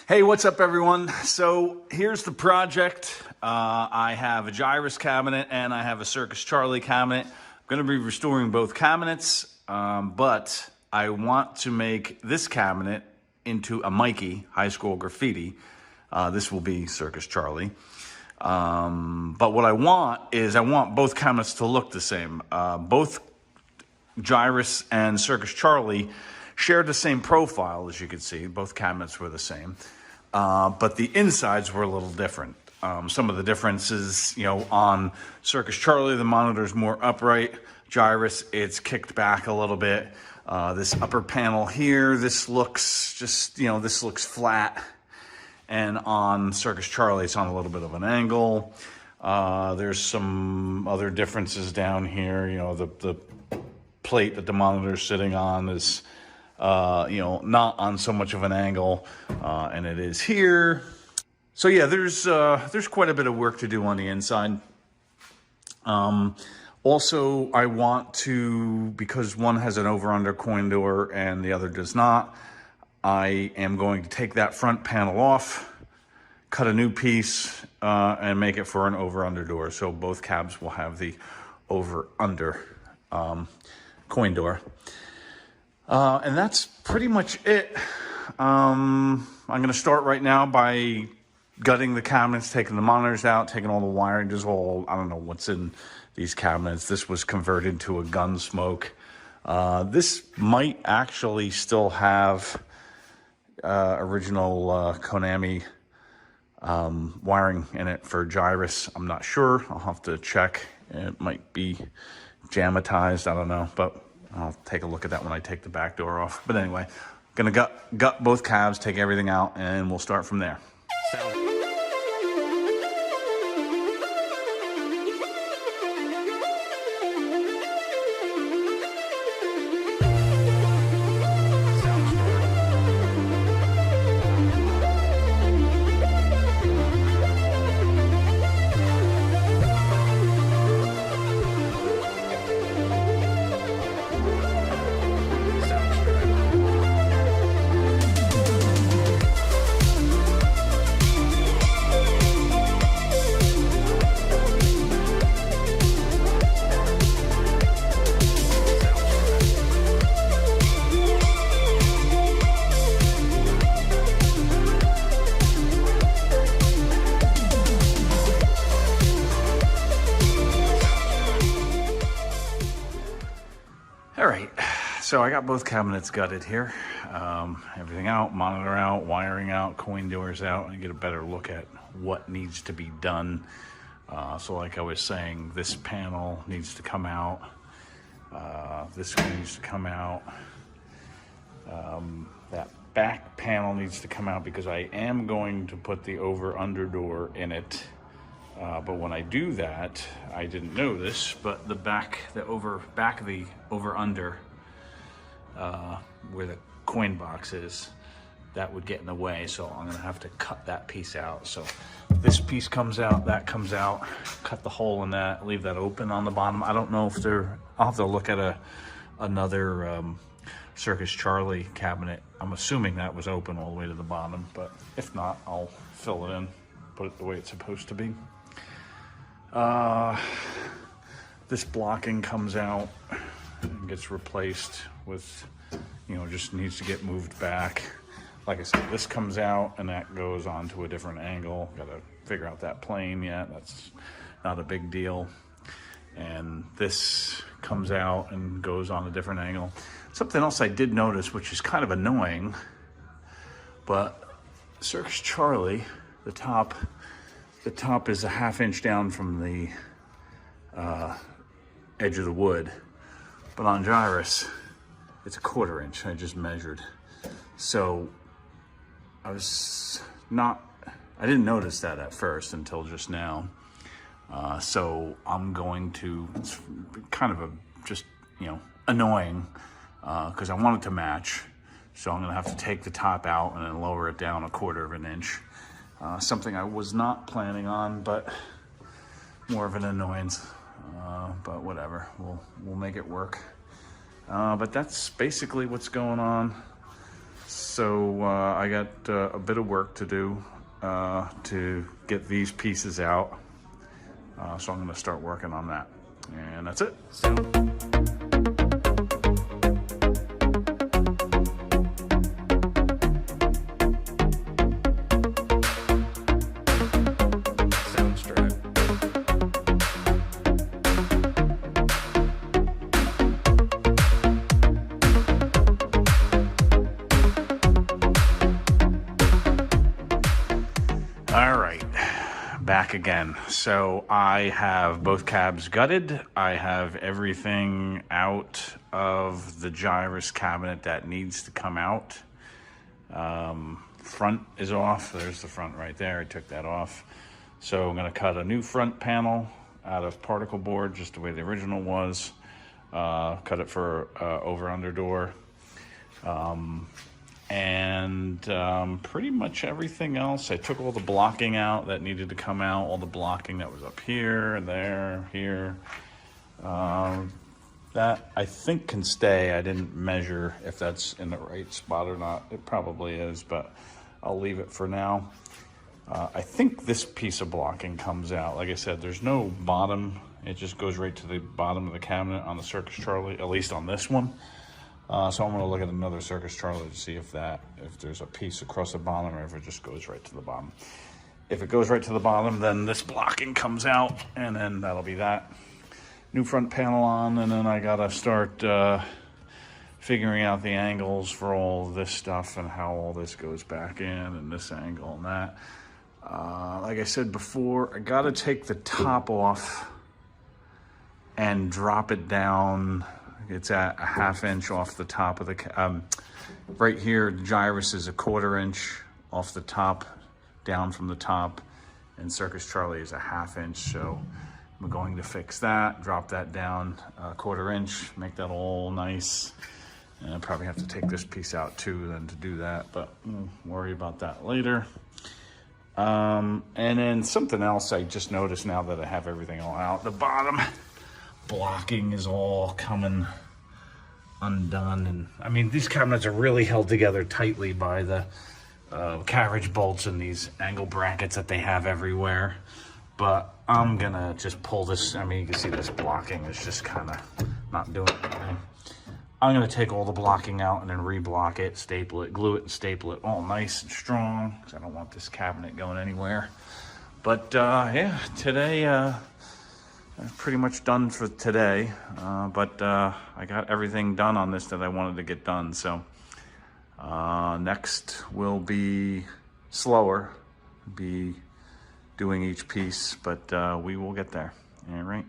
Hey, what's up everyone? So here's the project. I have a Gyrus cabinet and I have a Circus Charlie cabinet. I'm going to be restoring both cabinets, but I want to make this cabinet into a Mikie High School Graffiti. This will be Circus Charlie. But what I want is I want both cabinets to look the same. Both Gyrus and Circus Charlie shared the same profile, as you can see. Both cabinets were the same. But the insides were a little different. Some of the differences, on Circus Charlie, the monitor's more upright. Gyrus, it's kicked back a little bit. This upper panel here, this looks this looks flat. And on Circus Charlie, it's on a little bit of an angle. There's some other differences down here. The plate that the monitor's sitting on is not on so much of an angle, and it is here. So yeah, there's quite a bit of work to do on the inside. Also, I want to, because one has an over-under coin door and the other does not, I am going to take that front panel off, cut a new piece, and make it for an over-under door. So both cabs will have the over-under coin door. And that's pretty much it. I'm going to start right now by gutting the cabinets, taking the monitors out, taking all the wiring. Just I don't know what's in these cabinets. This was converted to a gun smoke. This might actually still have original Konami wiring in it for Gyrus. I'm not sure. I'll have to check. It might be jammatized. I don't know, but I'll take a look at that when I take the back door off. But anyway, gonna gut both cabs, take everything out, and we'll start from there. All right, so I got both cabinets gutted here. Everything out, monitor out, wiring out, coin doors out, and get a better look at what needs to be done. So like I was saying, this panel needs to come out. This one needs to come out. That back panel needs to come out because I am going to put the over-under door in it. But when I do that, I didn't know this, but the over-under, where the coin box is, that would get in the way. So I'm gonna have to cut that piece out. So this piece comes out, that comes out, cut the hole in that, leave that open on the bottom. I don't know if I'll have to look at another Circus Charlie cabinet. I'm assuming that was open all the way to the bottom, but if not, I'll fill it in, put it the way it's supposed to be. This blocking comes out and gets replaced with, just needs to get moved back. Like I said, this comes out and that goes onto a different angle. Got to figure out that plane yet. That's not a big deal. And this comes out and goes on a different angle. Something else I did notice, which is kind of annoying, but Circus Charlie, the top is a ½ inch down from the edge of the wood, but on Gyrus it's a ½ inch. I just measured, so I didn't notice that at first until just now. So I'm going to, it's kind of annoying because I want it to match, so I'm gonna have to take the top out and then lower it down a ½ inch. Something I was not planning on, but more of an annoyance. But whatever, we'll make it work. But that's basically what's going on. So I got a bit of work to do to get these pieces out. So I'm going to start working on that. And that's it. All right, back again. So I have both cabs gutted. I have everything out of the Gyrus cabinet that needs to come out. Front is off. There's the front right there. I took that off. So I'm gonna cut a new front panel out of particle board, just the way the original was. Cut it for over-under door. And pretty much everything else. I took all the blocking out that needed to come out, all the blocking that was up here and there, here. That I think can stay. I didn't measure if that's in the right spot or not. It probably is, but I'll leave it for now. I think this piece of blocking comes out. Like I said, there's no bottom. It just goes right to the bottom of the cabinet on the Circus Charlie, at least on this one. So I'm gonna look at another Circus Charlie to see if there's a piece across the bottom or if it just goes right to the bottom. If it goes right to the bottom, then this blocking comes out, and then that'll be that. New front panel on, and then I gotta start figuring out the angles for all this stuff and how all this goes back in, and this angle and that. Like I said before, I gotta take the top off and drop it down. It's at a 1/2 inch off the top of the, right here, Gyrus is a 1/4 inch off the top, down from the top, and Circus Charlie is a 1/2 inch. So I'm going to fix that, drop that down a 1/4 inch, make that all nice. And I'll probably have to take this piece out too then to do that, but we'll worry about that later. And then something else I just noticed now that I have everything all out, the bottom blocking is all coming undone. And I mean, these cabinets are really held together tightly by the carriage bolts and these angle brackets that they have everywhere. But I'm gonna just pull this. I mean, you can see this blocking is just kind of not doing anything. I'm gonna take all the blocking out and then reblock it, staple it, glue it, and staple it all nice and strong, because I don't want this cabinet going anywhere. But yeah, today I'm pretty much done for today. But I got everything done on this that I wanted to get done. So next will be slower, be doing each piece, but we will get there. All right.